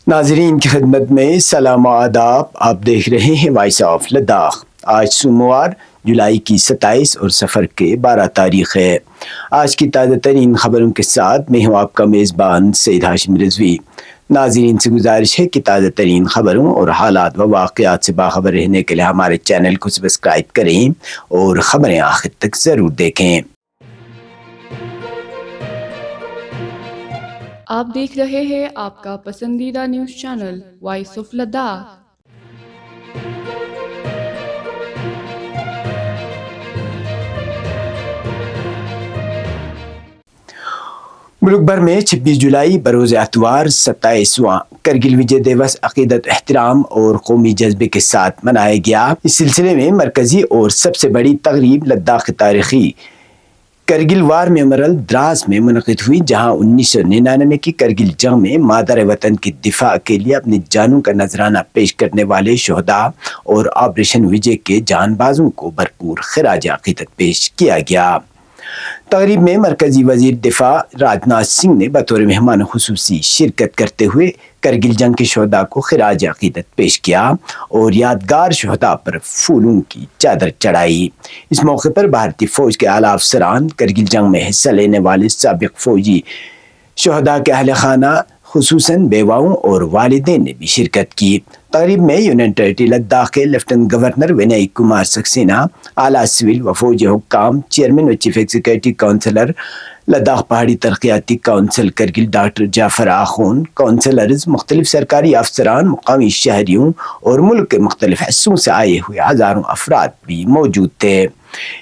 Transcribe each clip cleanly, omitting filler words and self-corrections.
ناظرین کی خدمت میں سلام و آداب. آپ دیکھ رہے ہیں وائس آف لداخ. آج سوموار جولائی کی 27 اور صفر کے 12 تاریخ ہے. آج کی تازہ ترین خبروں کے ساتھ میں ہوں آپ کا میزبان سید ہاشم رضوی. ناظرین سے گزارش ہے کہ تازہ ترین خبروں اور حالات و واقعات سے باخبر رہنے کے لیے ہمارے چینل کو سبسکرائب کریں اور خبریں آخر تک ضرور دیکھیں. آپ دیکھ رہے ہیں آپ کا پسندیدہ news channel voice of Ladakh. ملک بھر میں 26 جولائی بروز اتوار 27واں کرگل وجے دیوس عقیدت احترام اور قومی جذبے کے ساتھ منایا گیا. اس سلسلے میں مرکزی اور سب سے بڑی تقریب لداخ کی تاریخی کرگل وار میموریل دراس میں منعقد ہوئی، جہاں 1999 کی کرگل جنگ میں مادر وطن کی دفاع کے لیے اپنی جانوں کا نذرانہ پیش کرنے والے شہداء اور آپریشن وجے کے جان بازوں کو بھرپور خراج عقیدت پیش کیا گیا. تقریب میں مرکزی وزیر دفاع راجناتھ سنگھ نے بطور مہمان خصوصی شرکت کرتے ہوئے کرگل جنگ کے شہداء کو خراج عقیدت پیش کیا اور یادگار شہداء پر پھولوں کی چادر چڑھائی. اس موقع پر بھارتی فوج کے اعلیٰ افسران، کرگل جنگ میں حصہ لینے والے سابق فوجی شہداء کے اہل خانہ خصوصاً بیواؤں اور والدین نے بھی شرکت کی. تقریب میں یونین ٹیریٹری لداخ کے لیفٹیننٹ گورنر ونئے کمار سکسینہ، اعلیٰ سول و فوجی حکام، چیئرمین و چیف ایگزیکٹو کونسلر لداخ پہاڑی ترقیاتی کونسل کرگل ڈاکٹر جعفر آخون، کونسلرز، مختلف سرکاری افسران، مقامی شہریوں اور ملک کے مختلف حصوں سے آئے ہوئے ہزاروں افراد بھی موجود تھے.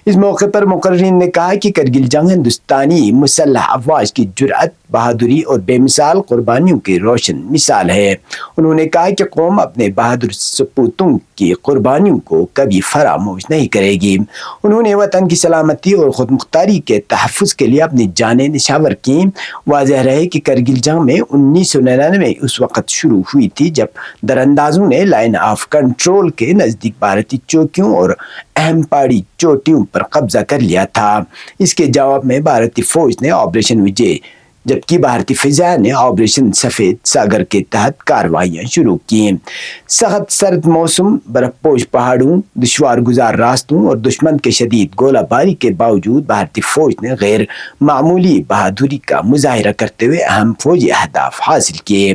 اس موقع پر مقررین نے کہا کہ کرگل جنگ ہندوستانی مسلح افواج کی جرأت، بہادری اور بے مثال قربانیوں کی روشن مثال ہے. انہوں نے کہا کہ قوم اپنے بہادر سپوتوں کی قربانیوں کو کبھی فراموش نہیں کرے گی. انہوں نے وطن کی سلامتی اور خود مختاری کے تحفظ کے لیے اپنی جانیں نچھاور کیں. واضح رہے کہ کرگل جنگ میں 1999 میں اس وقت شروع ہوئی تھی جب دراندازوں نے لائن آف کنٹرول کے نزدیک بھارتی چوکیوں اور اہم پہاڑی چوٹیوں پر قبضہ کر لیا تھا. اس کے جواب میں بھارتی فوج نے آپریشن وجے جبکہ بھارتی فضا نے آپریشن سفید ساگر کے تحت کارروائیاں شروع کی. سخت سرد موسم، برف پوش پہاڑوں، دشوار گزار راستوں اور دشمن کے شدید گولہ باری کے باوجود بھارتی فوج نے غیر معمولی بہادری کا مظاہرہ کرتے ہوئے اہم فوجی اہداف حاصل کیے.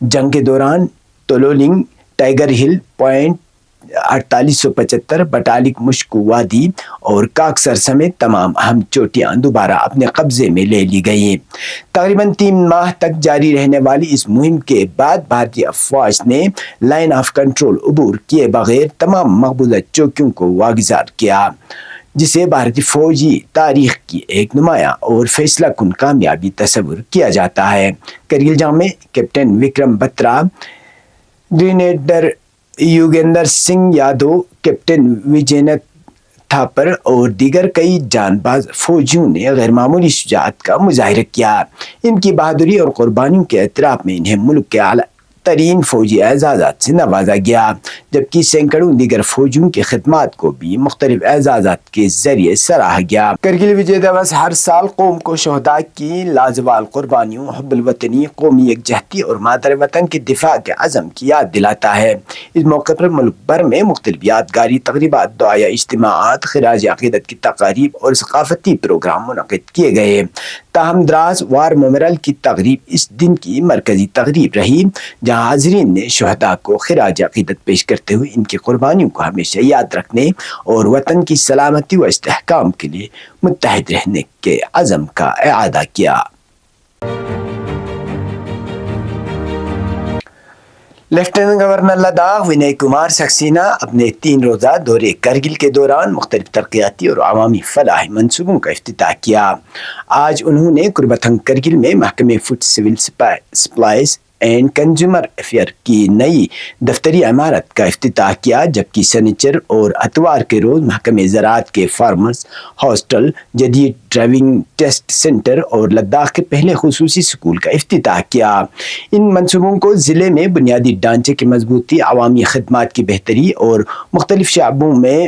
جنگ کے دوران تولولنگ، ٹائیگر ہل پوائنٹ، 4875، بٹالک مشکو وادی اور کاکسر سمیت تمام اہم چوٹیاں دوبارہ اپنے قبضے میں لے لی گئیں. تقریباً 3 ماہ تک جاری رہنے والی اس مہم کے بعد بھارتی افواج نے لائن آف کنٹرول عبور کیے بغیر تمام مقبوضہ چوکیوں کو واگزار کیا، جسے بھارتی فوجی تاریخ کی ایک نمایاں اور فیصلہ کن کامیابی تصور کیا جاتا ہے. کرگل جنگ میں کیپٹن وکرم بترا، گرینیڈر یوگیندر سنگھ یادو، کیپٹن وجینت تھاپر اور دیگر کئی جان باز فوجیوں نے غیر معمولی شجاعت کا مظاہرہ کیا. ان کی بہادری اور قربانیوں کے اعتراف میں انہیں ملک کے اعلیٰ ترین فوجی اعزازات سے نوازا گیا، جبکہ سینکڑوں دیگر فوجیوں کی خدمات کو بھی مختلف اعزازات کے ذریعے سراہا گیا. کرگل وجے دیوس ہر سال قوم کو شہداء کی لازوال قربانیوں، حب الوطنی، قومی یکجہتی اور مادر وطن کے دفاع کے عزم کی یاد دلاتا ہے. اس موقع پر ملک بھر میں مختلف یادگاری تقریبات، دعائیہ اجتماعات، خراج عقیدت کی تقاریب اور ثقافتی پروگرام منعقد کیے گئے. تاہم دراس وار میموریل کی تقریب اس دن کی مرکزی تقریب رہی، جہاں حاضرین نے شہداء کو خراج عقیدت پیش کرتے ہوئے ان کی قربانیوں کو ہمیشہ یاد رکھنے اور وطن کی سلامتی و استحکام کے لیے متحد رہنے کے عزم کا اعادہ کیا. لیفٹیننٹ گورنر لداخ ونئے کمار سکسینہ اپنے 3 روزہ دورے کرگل کے دوران مختلف ترقیاتی اور عوامی فلاحی منصوبوں کا افتتاح کیا. آج انہوں نے قربتھنگ کرگل میں محکمہ food civil supplies and consumer affair کی نئی دفتری عمارت کا افتتاح کیا، جبکہ سنیچر اور اتوار کے روز محکمہ زراعت کے فارمرز ہاسٹل، جدید ڈرائیونگ ٹیسٹ سینٹر اور لداخ کے پہلے خصوصی اسکول کا افتتاح کیا. ان منصوبوں کو ضلع میں بنیادی ڈھانچے کی مضبوطی، عوامی خدمات کی بہتری اور مختلف شعبوں میں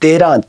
13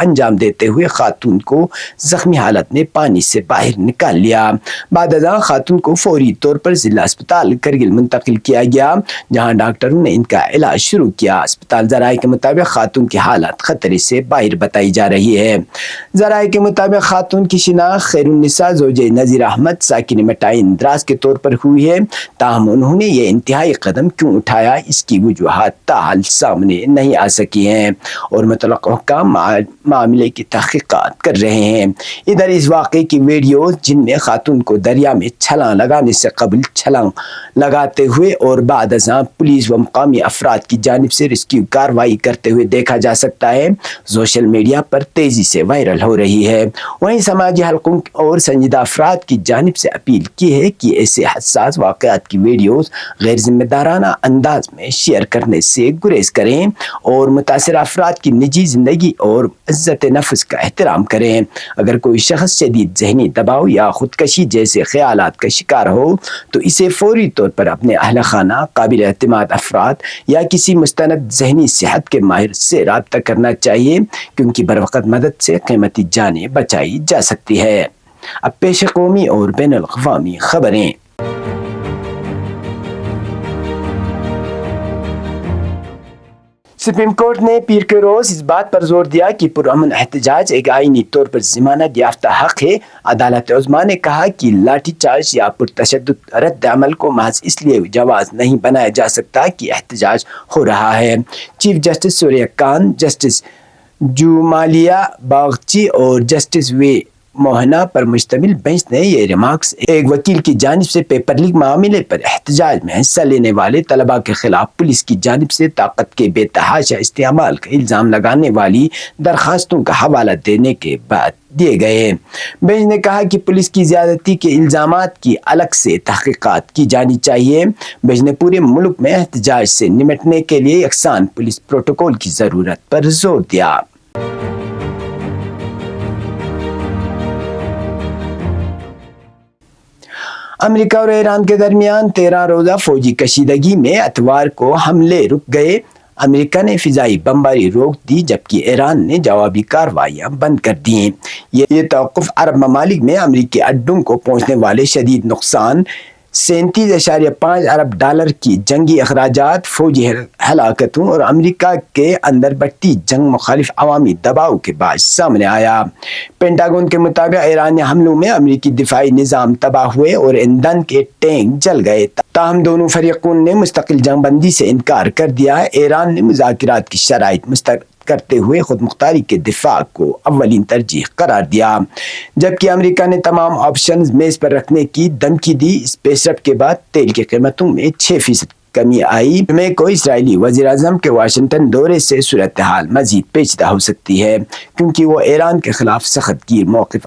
انجام دیتے ہوئے خاتون کو زخمی حالت میں پانی سے باہر نکال لیا۔ بعد ازاں خاتون کو فوری طور پر ضلع اسپتال کرگل منتقل کیا گیا، جہاں ڈاکٹروں نے ان کا علاج شروع کیا۔ اسپتال ذرائع کے مطابق خاتون کی حالت خطرے سے باہر بتائی جا رہی ہے۔ ذرائع کے مطابق خاتون کی شناخت خیر النساء زوجہ نذیر احمد ساکن مٹائی اندراز کے طور پر ہوئی ہے، تاہم انہوں نے یہ انتہائی قدم کیوں اٹھایا اس کی وجوہات تاحال سامنے نہیں آ سکی ہیں اور متعلقہ حکام معاملے کی تحقیقات کر رہے ہیں۔ ادھر اس واقعے کی ویڈیوز جن میں خاتون کو دریا میں چھلانگ لگانے سے قبل چھلانگ لگاتے ہوئے اور بعد ازاں پولیس و مقامی افراد کی جانب سے ریسکیو کارروائی کرتے ہوئے دیکھا جا سکتا ہے، سوشل میڈیا پر تیزی سے وائرل ہو رہی ہے۔ وہیں سماجی حلقوں اور سنجیدہ افراد کی جانب سے اپیل کی ہے کہ ایسے حساس واقعات کی ویڈیوز غیر ذمہ دارانہ انداز میں شیئر کرنے سے گریز کریں اور متاثرہ افراد کی نجی زندگی اور عزت نفس کا احترام کریں۔ اگر کوئی شخص شدید ذہنی دباؤ یا خودکشی جیسے خیالات کا شکار ہو تو اسے فوری طور پر اپنے اہل خانہ، قابل اعتماد افراد یا کسی مستند ذہنی صحت کے ماہر سے رابطہ کرنا چاہیے، کیونکہ بروقت مدد سے قیمتی جانیں بچائی جا سکتی ہے۔ اب پیش قومی اور بین الاقوامی خبریں۔ سپریم کورٹ نے پیر کے روز اس بات پر زور دیا کہ پرامن احتجاج ایک آئینی طور پر ضمانت یافتہ حق ہے۔ عدالت عظمیٰ نے کہا کہ لاٹھی چارج یا پرتشدد رد عمل کو محض اس لیے جواز نہیں بنایا جا سکتا کہ احتجاج ہو رہا ہے۔ چیف جسٹس سوریہ کانت، جسٹس جومالیہ باغچی اور جسٹس وے موہنا پر مشتمل بینچ نے یہ ریمارکس ایک وکیل کی جانب سے پیپر لیک معاملے پر احتجاج میں حصہ لینے والے طلباء کے خلاف پولیس کی جانب سے طاقت کے بے تحاشا استعمال کا الزام لگانے والی درخواستوں کا حوالہ دینے کے بعد دیے گئے ہیں۔ بینچ نے کہا کہ پولیس کی زیادتی کے الزامات کی الگ سے تحقیقات کی جانی چاہیے۔ بینچ نے پورے ملک میں احتجاج سے نمٹنے کے لیے یکساں پولیس پروٹوکول کی ضرورت پر زور دیا۔ امریکہ اور ایران کے درمیان 13 روزہ فوجی کشیدگی میں اتوار کو حملے رک گئے۔ امریکہ نے فضائی بمباری روک دی جبکہ ایران نے جوابی کارروائیاں بند کر دیں۔ یہ توقف عرب ممالک میں امریکی اڈوں کو پہنچنے والے شدید نقصان، 37.5 ارب ڈالر کی جنگی اخراجات، فوجی ہلاکتوں اور امریکہ کے اندر بڑھتی جنگ مخالف عوامی دباؤ کے بعد سامنے آیا۔ پینٹاگون کے مطابق ایرانی حملوں میں امریکی دفاعی نظام تباہ ہوئے اور ایندھن کے ٹینک جل گئے، تاہم دونوں فریقوں نے مستقل جنگ بندی سے انکار کر دیا۔ ایران نے مذاکرات کی شرائط مستقل کرتے ہوئے خود مختاری کے دفاع کو اولین ترجیح قرار دیا، جبکہ امریکہ نے تمام آپشنز میز پر رکھنے کی دھمکی دی۔ اس پیش رفت کے بعد تیل کی قیمتوں میں 6% کمی آئی۔ جمعے کو اسرائیلی وزیر اعظم کے واشنگٹن دورے سے صورتحال مزید پیچیدہ ہو سکتی ہے، کیونکہ وہ ایران کے خلاف سخت گیر موقف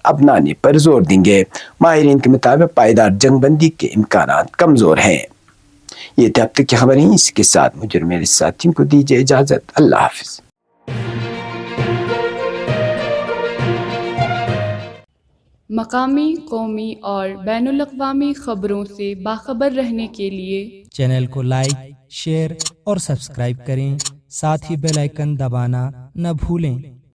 اپنانے پر زور دیں گے۔ ماہرین کے مطابق پائیدار جنگ بندی کے امکانات کمزور ہیں۔ یہ تھے اب تک کی خبریں، اس کے ساتھ مجھے اور میرے ساتھیوں کو دیجیے اجازت۔ اللہ حافظ۔ مقامی، قومی اور بین الاقوامی خبروں سے باخبر رہنے کے لیے چینل کو لائک، شیئر اور سبسکرائب کریں، ساتھ ہی بیل آئیکن دبانا نہ بھولیں۔